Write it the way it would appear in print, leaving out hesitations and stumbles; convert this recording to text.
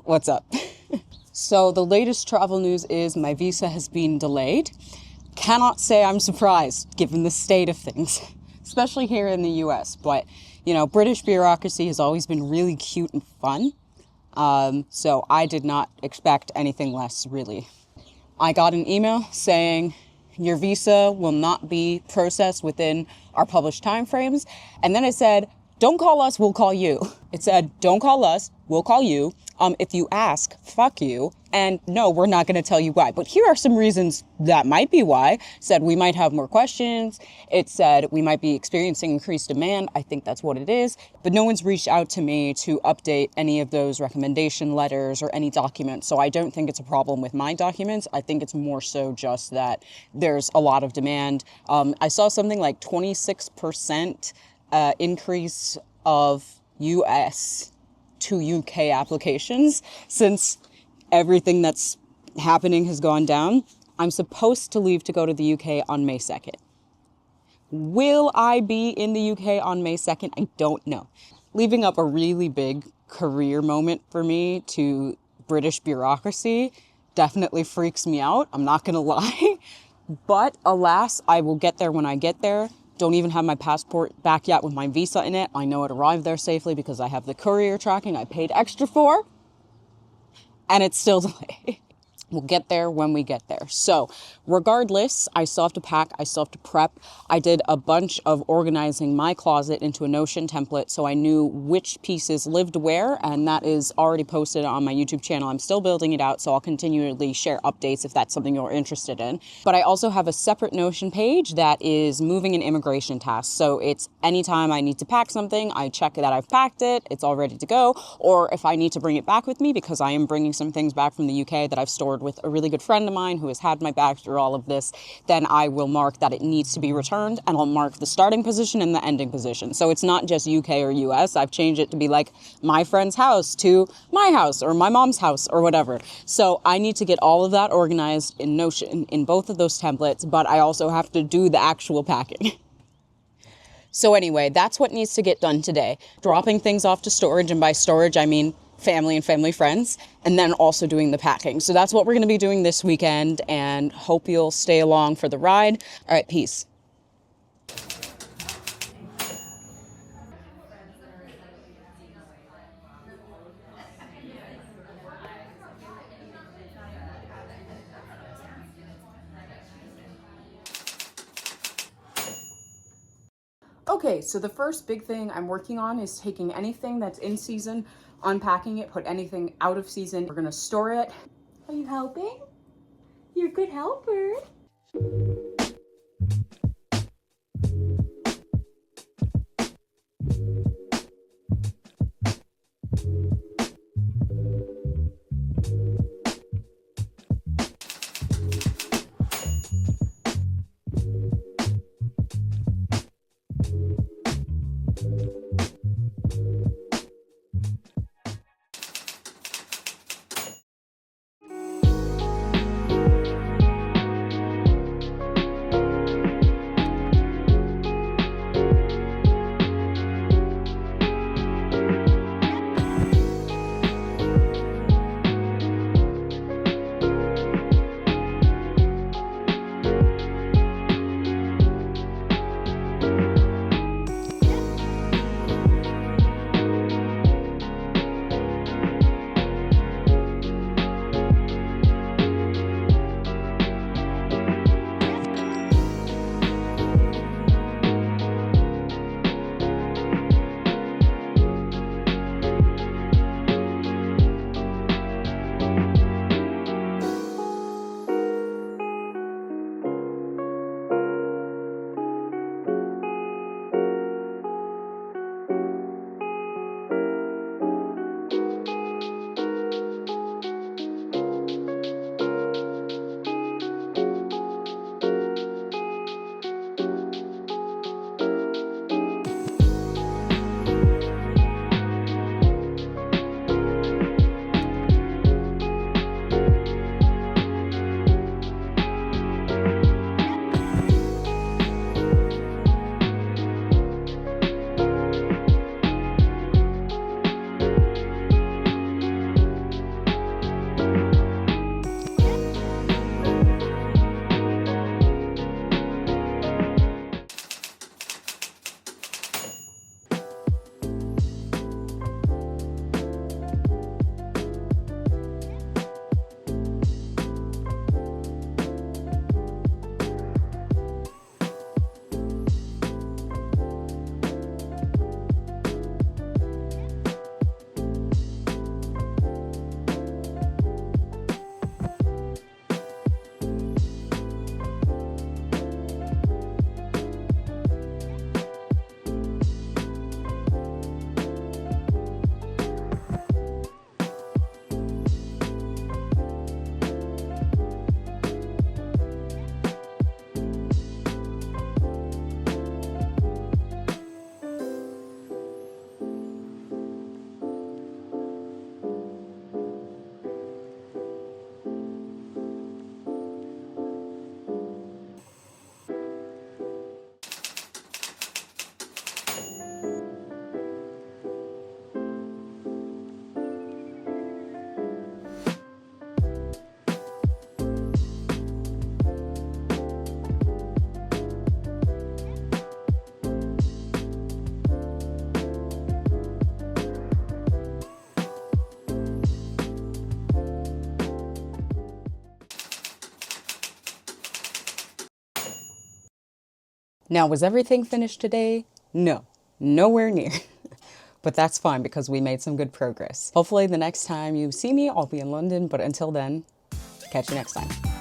What's up? So the latest travel news is my visa has been delayed. Cannot say I'm surprised given the state of things, especially here in the US. But, you know, British bureaucracy has always been really cute and fun. So I did not expect anything less, really. I got an email saying your visa will not be processed within our published timeframes. And then it said, don't call us, we'll call you. It said, don't call us, we'll call you. If you ask, fuck you. And no, we're not going to tell you why. But here are some reasons that might be why. It said we might have more questions. It said we might be experiencing increased demand. I think that's what it is. But no one's reached out to me to update any of those recommendation letters or any documents. So I don't think it's a problem with my documents. I think it's more so just that there's a lot of demand. I saw something like 26% increase of US to UK applications since everything that's happening has gone down. I'm supposed to leave to go to the UK on May 2nd. Will I be in the UK on May 2nd? I don't know. Leaving up a really big career moment for me to British bureaucracy definitely freaks me out. I'm not gonna lie. But alas, I will get there when I get there. Don't even have my passport back yet with my visa in it. I know it arrived there safely because I have the courier tracking I paid extra for. And it's still delayed. We'll get there when we get there. So regardless, I still have to pack, I still have to prep. I did a bunch of organizing my closet into a Notion template so I knew which pieces lived where, and that is already posted on my YouTube channel. I'm still building it out, so I'll continually share updates if that's something you're interested in. But I also have a separate Notion page that is moving and immigration tasks. So it's anytime I need to pack something, I check that I've packed it, it's all ready to go, or if I need to bring it back with me because I am bringing some things back from the UK that I've stored with a really good friend of mine who has had my back through all of this, then I will mark that it needs to be returned, and I'll mark the starting position and the ending position. So it's not just UK or US. I've changed it to be like my friend's house to my house or my mom's house or whatever. So I need to get all of that organized in Notion in both of those templates, but I also have to do the actual packing. So anyway, that's what needs to get done today. Dropping things off to storage, and by storage, I mean family and family friends, and then also doing the packing. So that's what we're going to be doing this weekend, and hope you'll stay along for the ride. All right, peace. Okay, so the first big thing I'm working on is taking anything that's in season, unpacking it, put anything out of season. We're gonna store it. Are you helping? You're a good helper. Now, was everything finished today? No, nowhere near. But that's fine because we made some good progress. Hopefully the next time you see me, I'll be in London, but until then, catch you next time.